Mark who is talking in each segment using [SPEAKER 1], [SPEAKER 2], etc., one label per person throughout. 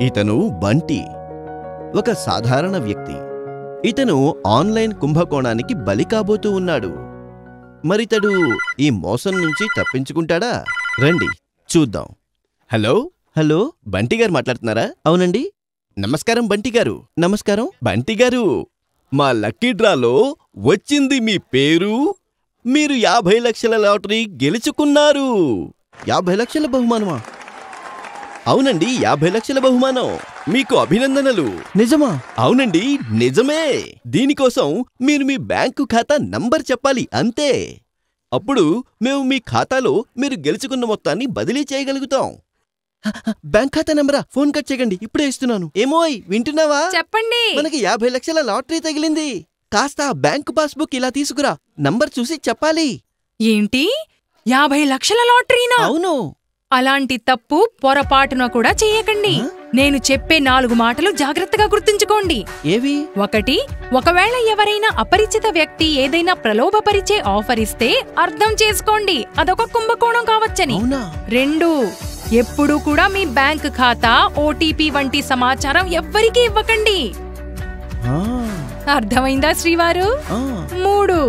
[SPEAKER 1] ఇతను బంటి, ఒక సాధారణ వ్యక్తి. ఇతను ఆన్లైన్ కుంభకోణానికి బలి కాబోతూ ఉన్నాడు. మరితడు ఈ మోసం నుంచి తప్పించుకుంటాడా? రండి చూద్దాం. హలో హలో, బంటిగారు మాట్లాడుతున్నారా? అవునండి. నమస్కారం బంటిగారు. నమస్కారం బంటిగారు. మా లక్కీ డ్రాలో వచ్చింది మీ పేరు. మీరు 50 లక్షల లాటరీ గెలుచుకున్నారు. 50 లక్షల బహుమానమా? అవునండి, 50 లక్షల బహుమానం. మీకు అభినందనలు. నిజమా? అవునండి, నిజమే. దీనికోసం మీరు మీ బ్యాంకు ఖాతా నంబర్ చెప్పాలి, అంతే. అప్పుడు మేము మీ ఖాతాలో మీరు గెలుచుకున్న మొత్తాన్ని బదిలీ చేయగలుగుతాం. బ్యాంక్ ఖాతా నంబరా? ఫోన్ కట్ చేయకండి, ఇప్పుడే ఇస్తున్నాను. ఏమోయ్, వింటున్నావా?
[SPEAKER 2] చెప్పండి.
[SPEAKER 1] మనకి 50 లక్షల లాటరీ తగిలింది. కాస్త బ్యాంకు పాస్బుక్ ఇలా తీసుకురా, నంబర్ చూసి చెప్పాలి.
[SPEAKER 2] ఏంటి, 50 లక్షల లాటరీనా?
[SPEAKER 1] అవును.
[SPEAKER 2] అలాంటి తప్పు పొరపాటున కూడా చెయ్యకండి. నేను చెప్పే 4 మాటలు జాగ్రత్తగా గుర్తుంచుకోండి.
[SPEAKER 1] ఏవి?
[SPEAKER 2] 1, ఒకవేళ ఎవరైనా అపరిచిత వ్యక్తి ఏదైనా ప్రలోభపరిచే ఆఫర్ ఇస్తే అర్థం చేసుకోండి, అదొక కుంభకోణం కావచ్చని. 2, ఎప్పుడూ కూడా మీ బ్యాంక్ ఖాతా, ఓటీపీ వంటి సమాచారం ఎవ్వరికీ ఇవ్వకండి. అర్థమైందా శ్రీవారు? 3,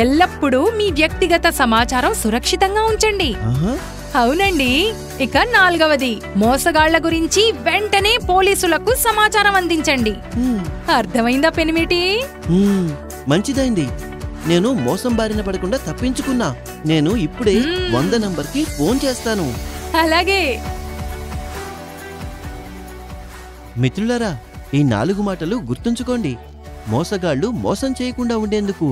[SPEAKER 2] ఎల్లప్పుడూ మీ వ్యక్తిగత సమాచారం సురక్షితంగా ఉంచండి. అవునండి. ఇక 4వది, మోసగాళ్ల గురించి వెంటనే పోలీసులకు సమాచారం అందించండి. అర్థమైందా పెనిమిటి?
[SPEAKER 1] మంచిదైంది. నేను మోసం బారిన పడకుండా తప్పించుకున్నా. నేను ఇప్పుడే 100 నంబర్కి ఫోన్ చేస్తాను.
[SPEAKER 2] అలాగే.
[SPEAKER 1] మిత్రులారా, ఈ 4 మాటలు గుర్తుంచుకోండి. మోసగాళ్లు మోసం చేయకుండా ఉండేందుకు.